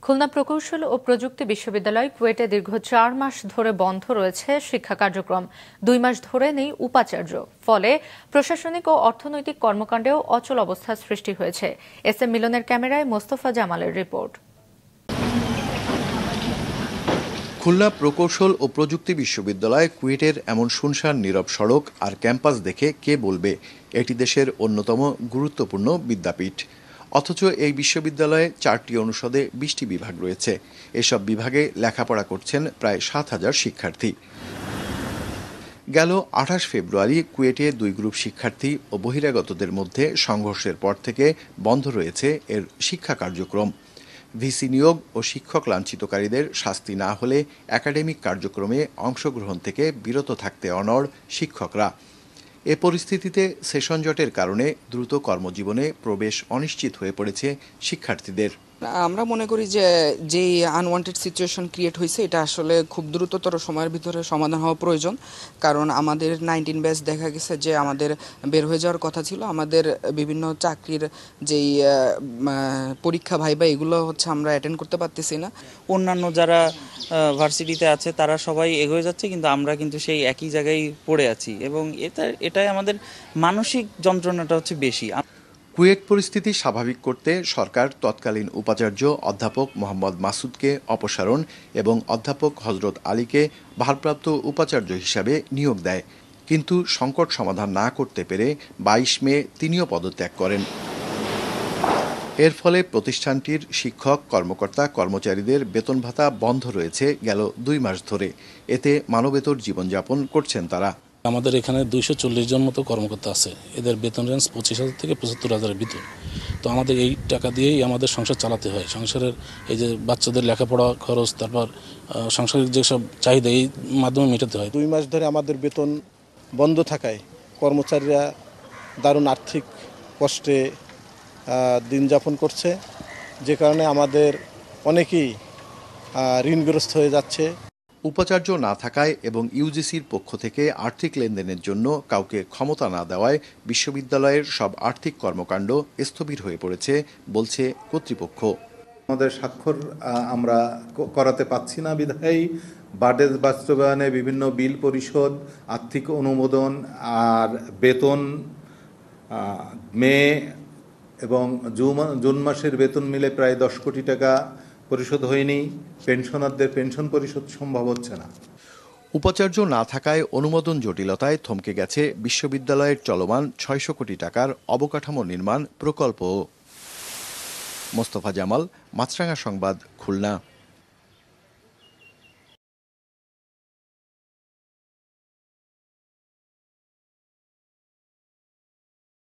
খুলনা প্রকৌশল ও প্রযুক্তি বিশ্ববিদ্যালয় কুয়েটে দীর্ঘ 4 মাস ধরে বন্ধ রয়েছে শিক্ষা কার্যক্রম। 2 মাস ধরে নেই উপাচার্য। ফলে প্রশাসনিক ও অর্থনৈতিক কর্মকাণ্ডেও অচল অবস্থার সৃষ্টি হয়েছে। এস এম মিলনের ক্যামেরায় মোস্তফা জামালের রিপোর্ট। খুলনা প্রকৌশল ও প্রযুক্তি বিশ্ববিদ্যালয় কুয়েটের এমন শুনশান নীরব সড়ক আর ক্যাম্পাস দেখে কে বলবে এটি দেশের অন্যতম গুরুত্বপূর্ণ বিদ্যাপীঠ। অথচ এই বিশ্ববিদ্যালয়ে 4টি অনুষদে 20টি বিভাগ রয়েছে। এসব বিভাগে লেখাপড়া করছেন প্রায় 7,000 শিক্ষার্থী। গেল 28 ফেব্রুয়ারি কুয়েটে 2 গ্রুপ শিক্ষার্থী ও বহিরাগতদের মধ্যে সংঘর্ষের পর থেকে বন্ধ রয়েছে এর শিক্ষা কার্যক্রম। ভিসি নিয়োগ ও শিক্ষক লাঞ্ছিতকারীদের শাস্তি না হলে একাডেমিক কার্যক্রমে অংশগ্রহণ থেকে বিরত থাকতে অনড় শিক্ষকরা। এ পরিস্থিতিতে সেশন জটের কারণে দ্রুত কর্মজীবনে প্রবেশ অনিশ্চিত হয়ে পড়েছে শিক্ষার্থীদের। আমরা মনে করি যে যেই আনওয়ান্টেড সিচুয়েশন ক্রিয়েট হয়েছে এটা আসলে খুব দ্রুততর সময়ের ভিতরে সমাধান হওয়া প্রয়োজন। কারণ আমাদের 19 ব্যাচ দেখা গেছে যে আমাদের বের হয়ে যাওয়ার কথা ছিল। আমাদের বিভিন্ন চাকরির যেই পরীক্ষা ভাইবা এগুলো হচ্ছে আমরা অ্যাটেন্ড করতে পারতেছি না। অন্যান্য যারা ভার্সিটিতে আছে তারা সবাই এগিয়ে যাচ্ছে, কিন্তু আমরা কিন্তু সেই একই জায়গায় পড়ে আছি এবং এটাই আমাদের মানসিক যন্ত্রণাটা হচ্ছে বেশি। কুয়েট পরিস্থিতি স্বাভাবিক করতে সরকার তৎকালীন উপাচার্য অধ্যাপক মোহাম্মদ মাসুদকে অপসারণ এবং অধ্যাপক হজরত আলীকে ভারপ্রাপ্ত উপাচার্য হিসাবে নিয়োগ দেয়। কিন্তু সংকট সমাধান না করতে পেরে 22 মে তিনিও পদত্যাগ করেন। এর ফলে প্রতিষ্ঠানটির শিক্ষক, কর্মকর্তা, কর্মচারীদের বেতন ভাতা বন্ধ রয়েছে গেল 2 মাস ধরে। এতে মানবেতর জীবনযাপন করছেন তারা। আমাদের এখানে 240 জন মতো কর্মকর্তা আছে। এদের বেতন রেঞ্জ 25,000 থেকে 75,000-এর ভিতর। তো আমাদের এই টাকা দিয়েই আমাদের সংসার চালাতে হয়। সংসারের এই যে বাচ্চাদের লেখাপড়া খরচ, তারপর সংসারের যেসব চাহিদা এই মাধ্যমে মেটাতে হয়। 2 মাস ধরে আমাদের বেতন বন্ধ থাকায় কর্মচারীরা দারুণ আর্থিক কষ্টে দিন যাপন করছে, যে কারণে আমাদের অনেকেই ঋণগ্রস্ত হয়ে যাচ্ছে। উপাচার্য না থাকায় এবং ইউজিসির পক্ষ থেকে আর্থিক লেনদেনের জন্য কাউকে ক্ষমতা না দেওয়ায় বিশ্ববিদ্যালয়ের সব আর্থিক কর্মকাণ্ড স্থবির হয়ে পড়েছে বলছে কর্তৃপক্ষ। আমাদের স্বাক্ষর আমরা করাতে পাচ্ছি না বিধায় বাজেট বাস্তবায়নে বিভিন্ন বিল পরিশোধ, আর্থিক অনুমোদন আর বেতন মে এবং জুন মাসের বেতন মিলে প্রায় 10 কোটি টাকা পরিশোধ হয়নি। পেনশনারদের পেনশন পরিশোধ সম্ভব হচ্ছে না। উপাচার্য না থাকায় অনুমোদন জটিলতায় থমকে গেছে বিশ্ববিদ্যালয়ের চলমান 600 কোটি টাকার অবকাঠামো নির্মাণ প্রকল্প। মোস্তফা জামাল, মাছরাঙা সংবাদ, খুলনা।